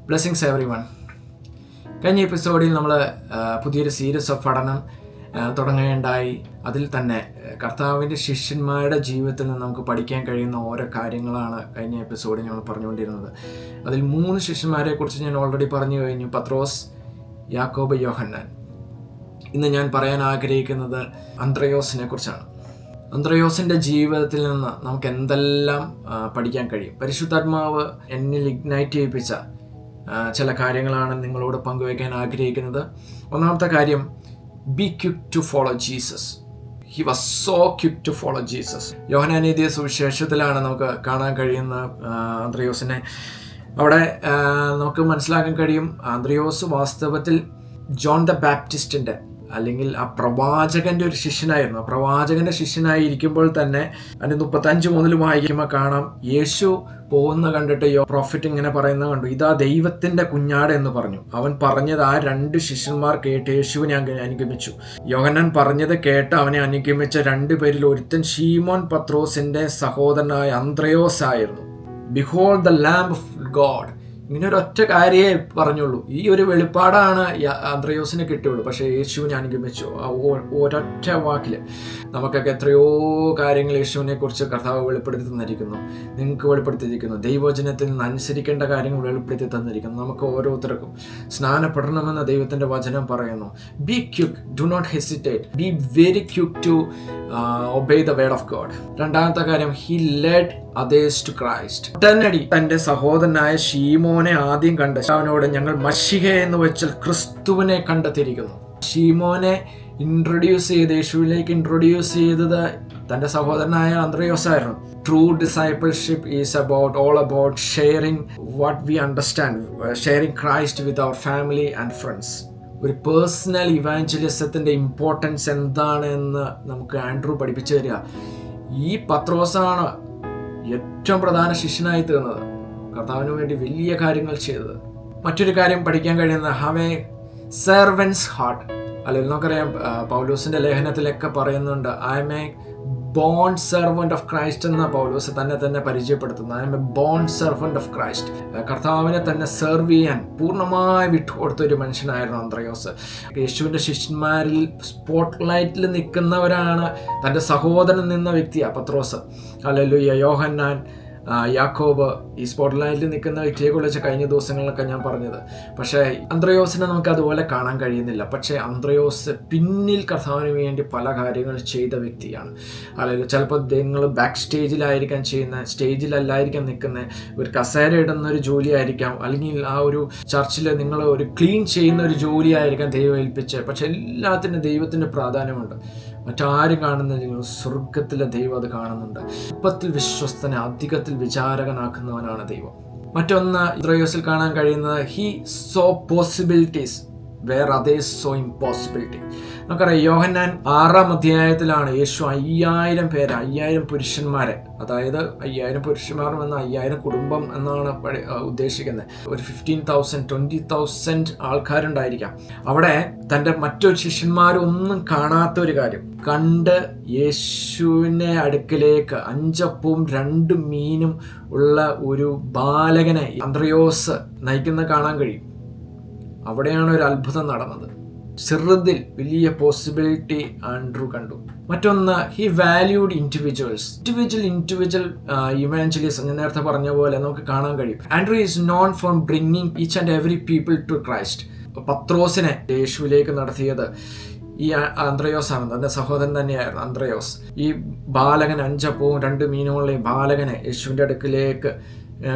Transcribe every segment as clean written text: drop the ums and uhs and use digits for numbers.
Blessings every one. കഴിഞ്ഞ എപ്പിസോഡിൽ നമ്മൾ പുതിയൊരു സീരീസ് ഓഫ് പഠനം തുടങ്ങുകയുണ്ടായി. അതിൽ തന്നെ കർത്താവിൻ്റെ ശിഷ്യന്മാരുടെ ജീവിതത്തിൽ നിന്ന് നമുക്ക് പഠിക്കാൻ കഴിയുന്ന ഓരോ കാര്യങ്ങളാണ് കഴിഞ്ഞ എപ്പിസോഡിൽ ഞങ്ങൾ പറഞ്ഞുകൊണ്ടിരുന്നത്. അതിൽ 3 ശിഷ്യന്മാരെ കുറിച്ച് ഞാൻ ഓൾറെഡി പറഞ്ഞു കഴിഞ്ഞു: പത്രോസ്, യാക്കോബ്, യോഹന്നാൻ. ഇന്ന് ഞാൻ പറയാൻ ആഗ്രഹിക്കുന്നത് അന്ത്രയോസിനെ കുറിച്ചാണ്. അന്ത്രയോസിൻ്റെ ജീവിതത്തിൽ നിന്ന് നമുക്ക് എന്തെല്ലാം പഠിക്കാൻ കഴിയും. പരിശുദ്ധാത്മാവ് എന്നിൽ ഇഗ്നൈറ്റ് ചെയ്യിപ്പിച്ച ചില കാര്യങ്ങളാണ് നിങ്ങളോട് പങ്കുവയ്ക്കാൻ ആഗ്രഹിക്കുന്നത്. ഒന്നാമത്തെ കാര്യം, be quick to follow Jesus. He was so quick to follow Jesus. Yohannan എഴുതിയ സുവിശേഷത്തിലാണ് നമുക്ക് കാണാൻ കഴിയുന്ന അന്ത്രയോസിനെ. അവിടെ നമുക്ക് മനസ്സിലാക്കാൻ കഴിയും, അന്ത്രയോസ് വാസ്തവത്തിൽ ജോൺ ദ ബാപ്റ്റിസ്റ്റിൻ്റെ അല്ലെങ്കിൽ ആ പ്രവാചകന്റെ ഒരു ശിഷ്യനായിരുന്നു. ആ പ്രവാചകന്റെ ശിഷ്യനായിരിക്കുമ്പോൾ തന്നെ അതിന് 35 മുതൽ വായിക്കുമ്പോൾ കാണാം, യേശു പോകുന്ന കണ്ടിട്ട് പ്രോഫിറ്റ് ഇങ്ങനെ പറയുന്നത് കണ്ടു, ഇതാ ദൈവത്തിന്റെ കുഞ്ഞാട് എന്ന് പറഞ്ഞു. അവൻ പറഞ്ഞത് ആ 2 ശിഷ്യന്മാർ കേട്ട് യേശുവിനെ അനുഗമിച്ചു. യോഹന്നാൻ പറഞ്ഞത് കേട്ട് അവനെ അനുഗമിച്ച 2 പേരിൽ ഒരുത്തൻ ശീമോൻ പത്രോസിന്റെ സഹോദരനായ അന്ത്രയോസ് ആയിരുന്നു. Behold the lamb of God. ഇങ്ങനെ ഒരൊറ്റ കാര്യമേ പറഞ്ഞുള്ളൂ. ഈ ഒരു വെളിപ്പാടാണ് അന്ത്രയോസിന് കിട്ടിയുള്ളൂ. പക്ഷേ യേശുവിനെ അനുഗമിച്ചു. ആ ഒരൊറ്റ വാക്കിൽ നമുക്കൊക്കെ എത്രയോ കാര്യങ്ങൾ യേശുവിനെ കുറിച്ച് കർത്താവ് വെളിപ്പെടുത്തി തന്നിരിക്കുന്നു. നിങ്ങൾക്ക് വെളിപ്പെടുത്തിയിരിക്കുന്നു. ദൈവവചനത്തിൽ നിന്ന് അനുസരിക്കേണ്ട കാര്യങ്ങൾ വെളിപ്പെടുത്തി തന്നിരിക്കുന്നു. നമുക്ക് ഓരോരുത്തർക്കും സ്നാനപ്പെടണമെന്ന് ദൈവത്തിൻ്റെ വചനം പറയുന്നു. Be quick, do not hesitate, be very quick to obey the word of God. രണ്ടാമത്തെ കാര്യം, he led others to Christ. ഉടനടി തന്റെ സഹോദരനായ ശീമോനെ ആദ്യം കണ്ട് അവനോട്, ഞങ്ങൾ മശിഹ എന്ന് വെച്ചാൽ ക്രിസ്തുവിനെ കണ്ടെത്തിയിരിക്കുന്നു. ശീമോനെ യേശുവിലേക്ക് ഇൻട്രൊഡ്യൂസ് ചെയ്തത് തന്റെ സഹോദരനായ അന്ത്രയോസ് ആയിരുന്നു. True discipleship is all about sharing what we understand, sharing Christ with our family and friends. ഒരു പേഴ്സണൽ ഇവാഞ്ചലിസത്തിൻ്റെ ഇമ്പോർട്ടൻസ് എന്താണ് എന്ന് നമുക്ക് ആൻഡ്രൂ പഠിപ്പിച്ചു തരിക. ഈ പത്രോസാണ് ഏറ്റവും പ്രധാന ശിഷ്യനായി തീർന്നത്, കർത്താവിന് വേണ്ടി വലിയ കാര്യങ്ങൾ ചെയ്തത്. മറ്റൊരു കാര്യം പഠിക്കാൻ കഴിയുന്ന, ഹാവ് എ സെർവൻസ് ഹാർട്ട്. അല്ലെങ്കിൽ നമുക്കറിയാം, പൗലോസിൻ്റെ ലേഖനത്തിലൊക്കെ പറയുന്നുണ്ട്, I am a born servant of Christ എന്ന പൗലോസ് തന്നെ പരിചയപ്പെടുത്തുന്നത്. I am a born servant of Christ. കർത്താവിനെ തന്നെ സെർവ് ചെയ്യാൻ പൂർണ്ണമായി വിട്ടുകൊടുത്ത ഒരു മനുഷ്യനായിരുന്നു അന്ത്രയോസ്. യേശുവിൻ്റെ ശിഷ്യന്മാരിൽ സ്പോട്ട് ലൈറ്റിൽ നിൽക്കുന്നവരാണ് തൻ്റെ സഹോദരൻ നിന്ന വ്യക്തിയാണ് പത്രോസ്. ഹല്ലേലൂയ. യോഹന്നാൻ, യാക്കോബ് ഈ സ്പോട്ട് ലൈറ്റിൽ നിൽക്കുന്ന വ്യക്തിയെക്കുറിച്ച് കഴിഞ്ഞ ദിവസങ്ങളിലൊക്കെ ഞാൻ പറഞ്ഞത്. പക്ഷേ അന്ത്രയോസിനെ നമുക്ക് അതുപോലെ കാണാൻ കഴിയുന്നില്ല. പക്ഷേ അന്ത്രയോസ് പിന്നിൽ കർത്താവിന് വേണ്ടി പല കാര്യങ്ങൾ ചെയ്ത വ്യക്തിയാണ്. അല്ലെങ്കിൽ ചിലപ്പോൾ നിങ്ങൾ ബാക്ക് സ്റ്റേജിലായിരിക്കാം ചെയ്യുന്ന, സ്റ്റേജിലല്ലായിരിക്കാം നിൽക്കുന്നത്, ഒരു കസേര ഇടുന്ന ഒരു ജോലിയായിരിക്കാം, അല്ലെങ്കിൽ ആ ഒരു ചർച്ചിൽ നിങ്ങൾ ഒരു ക്ലീൻ ചെയ്യുന്ന ഒരു ജോലിയായിരിക്കാം ദൈവം ഏൽപ്പിച്ച്. പക്ഷെ എല്ലാത്തിനും ദൈവത്തിൻ്റെ പ്രാധാന്യമുണ്ട്. മറ്റാരും കാണുന്നില്ല, സ്വർഗത്തിലെ ദൈവം അത് കാണുന്നുണ്ട്. അല്പത്തിൽ വിശ്വസ്തനെ അധികത്തിൽ വിചാരകനാക്കുന്നവനാണ് ദൈവം. മറ്റൊന്ന് അന്ത്രയോസിൽ കാണാൻ കഴിയുന്നത്, he saw possibilities where others saw impossibility. നമുക്കറിയാം, യോഹന്നാൻ 6-ാം അധ്യായത്തിലാണ് യേശു 5000 പുരുഷന്മാരെ, അതായത് 5000 പുരുഷന്മാർ എന്ന 5000 കുടുംബം എന്നാണ് ഉദ്ദേശിക്കുന്നത്. ഒരു 15,000 20,000 ആൾക്കാരുണ്ടായിരിക്കാം. അവിടെ തൻ്റെ മറ്റൊരു ശിഷ്യന്മാരൊന്നും കാണാത്ത ഒരു കാര്യം കണ്ട് യേശുവിനെ അടുക്കിലേക്ക് 5 അപ്പവും 2 മീനും ഉള്ള ഒരു ബാലകനെ അന്ത്രയോസ് നയിക്കുന്ന കാണാൻ കഴിയും. അവിടെയാണ് ഒരു അത്ഭുതം നടന്നത്. ചെറുതിൽ വലിയ പോസിബിലിറ്റി ആൻഡ്രൂ കണ്ടു. മറ്റൊന്ന്, ഹി വാല്യൂഡ് ഇൻഡിവിജ്വൽ ഇവാഞ്ചലിസം. ഞാൻ നേരത്തെ പറഞ്ഞ പോലെ നമുക്ക് കാണാൻ കഴിയും. Andrew is known for bringing each and every people to Christ. പത്രോസിനെ യേശുവിലേക്ക് നടത്തിയത് ഈ അന്ത്രയോസ് ആണ്. തൻ്റെ സഹോദരൻ തന്നെയായിരുന്നു അന്ത്രയോസ്. ഈ ബാലകൻ 5 അപ്പവും 2 മീനുമുള്ള ഈ ബാലകനെ യേശുവിൻ്റെ അടുക്കിലേക്ക്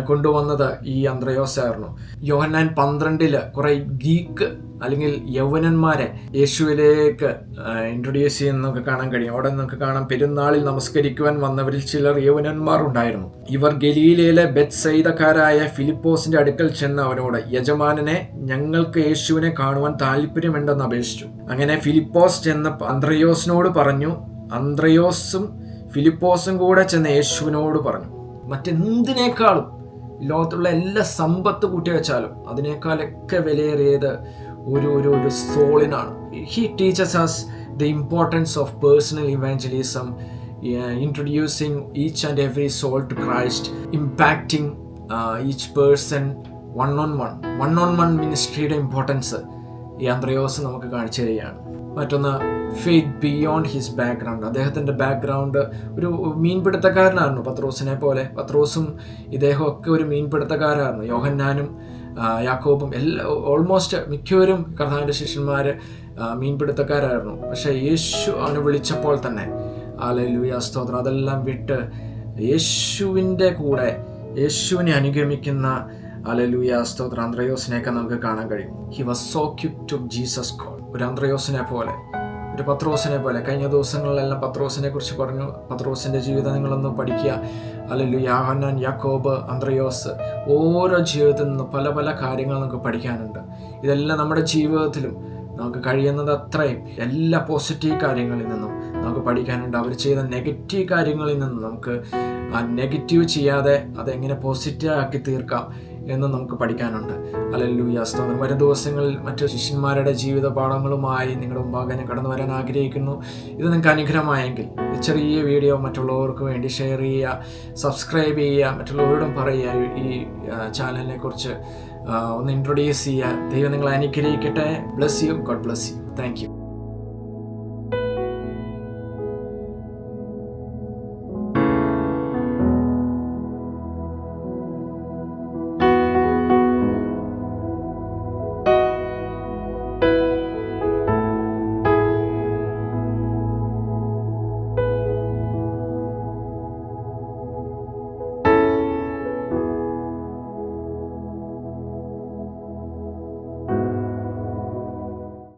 കൊണ്ടുവന്നത് ഈ അന്ത്രയോസ് ആയിരുന്നു. യോഹന്നാൻ 12 കുറെ ഗീക്ക് അല്ലെങ്കിൽ യൗവനന്മാരെ യേശുവിലേക്ക് ഇൻട്രൊഡ്യൂസ് ചെയ്യുന്നതൊക്കെ കാണാൻ കഴിയും. അവിടെ നമുക്ക് കാണാം, പെരുന്നാളിൽ നമസ്കരിക്കുവാൻ വന്നവരിൽ ചിലർ യൗവനന്മാർ ഉണ്ടായിരുന്നു. ഇവർ ഗലീലയിലെ ബെത്സയിദക്കാരായ ഫിലിപ്പോസിന്റെ അടുക്കൽ ചെന്ന് അവനോട്, യജമാനനെ, ഞങ്ങൾക്ക് യേശുവിനെ കാണുവാൻ താല്പര്യമുണ്ടെന്ന് അപേക്ഷിച്ചു. അങ്ങനെ ഫിലിപ്പോസ് ചെന്ന് അന്ത്രയോസിനോട് പറഞ്ഞു. അന്ത്രയോസും ഫിലിപ്പോസും കൂടെ ചെന്ന് യേശുവിനോട് പറഞ്ഞു, മറ്റെന്തിനേക്കാളും ലോകത്തുള്ള എല്ലാ സമ്പത്ത് കൂട്ടി വെച്ചാലും അതിനേക്കാളൊക്കെ വിലയേറിയത് ഒരു സോളിനാണ്. He teaches us the importance of personal evangelism, introducing each and every soul to Christ, impacting each person one-on-one മിനിസ്ട്രിയുടെ ഇമ്പോർട്ടൻസ് ഈ അന്ത്രയോസ് നമുക്ക് കാണിച്ചു തരികയാണ്. മറ്റൊന്ന്, ഫെയ്ത്ത് ബിയോണ്ട് ഹിസ് ബാക്ക്ഗ്രൗണ്ട്. അദ്ദേഹത്തിൻ്റെ ബാക്ക്ഗ്രൗണ്ട് ഒരു മീൻപിടുത്തക്കാരനായിരുന്നു പത്രോസിനെ പോലെ. പത്രോസും ഇദ്ദേഹമൊക്കെ ഒരു മീൻപിടുത്തക്കാരായിരുന്നു. യോഹന്നാനും യാക്കോബും ഓൾമോസ്റ്റ് മിക്കവരും കർത്താവിൻ്റെ ശിഷ്യന്മാർ മീൻപിടുത്തക്കാരായിരുന്നു. പക്ഷേ യേശു അവനെ വിളിച്ചപ്പോൾ തന്നെ ഹല്ലേലൂയ സ്തോത്രം, അതെല്ലാം വിട്ട് യേശുവിൻ്റെ കൂടെ യേശുവിനെ അനുഗമിക്കുന്ന ഹല്ലേലൂയ സ്തോത്രം അന്ത്രയോസിനെയൊക്കെ നമുക്ക് കാണാൻ കഴിയും. He was so quick to Jesus call. ഒരു അന്ത്രയോസിനെ പോലെ, ഒരു പത്രോസിനെ പോലെ. കഴിഞ്ഞ ദിവസങ്ങളിലെല്ലാം പത്രോസിനെ കുറിച്ച് പറഞ്ഞു. പത്രോസിൻ്റെ ജീവിതം നിങ്ങളൊന്ന് പഠിക്കുക. ഹല്ലേലൂയ, യോഹന്നാൻ, യാക്കോബ്, അന്ത്രയോസ്, ഓരോ ജീവിതത്തിൽ നിന്ന് പല പല കാര്യങ്ങൾ നമുക്ക് പഠിക്കാനുണ്ട്. ഇതെല്ലാം നമ്മുടെ ജീവിതത്തിലും നമുക്ക് കഴിയുന്നത് അത്രയും എല്ലാ പോസിറ്റീവ് കാര്യങ്ങളിൽ നിന്നും നമുക്ക് പഠിക്കാനുണ്ട്. അവർ ചെയ്ത നെഗറ്റീവ് കാര്യങ്ങളിൽ നിന്നും നമുക്ക് ആ നെഗറ്റീവ് ചെയ്യാതെ അതെങ്ങനെ പോസിറ്റീവ് ആക്കി തീർക്കാം എന്ന് നമുക്ക് പഠിക്കാനുണ്ട്. ഹല്ലേലൂയ സ്തോത്രം. വരും ദിവസങ്ങളിൽ മറ്റു ശിഷ്യന്മാരുടെ ജീവിത പാഠങ്ങളുമായി നിങ്ങളുടെ മുമ്പാകെ ഞാൻ കടന്നു വരാൻ ആഗ്രഹിക്കുന്നു. ഇത് നിങ്ങൾക്ക് അനുഗ്രഹമായെങ്കിൽ ചെറിയ വീഡിയോ മറ്റുള്ളവർക്ക് വേണ്ടി ഷെയർ ചെയ്യുക, സബ്സ്ക്രൈബ് ചെയ്യുക, മറ്റുള്ളവരോടും പറയുക. ഈ ചാനലിനെ കുറിച്ച് ഒന്ന് ഇൻട്രൊഡ്യൂസ് ചെയ്യുക. ദൈവം നിങ്ങളെ അനുഗ്രഹിക്കട്ടെ. Bless you. God bless you. Thank you.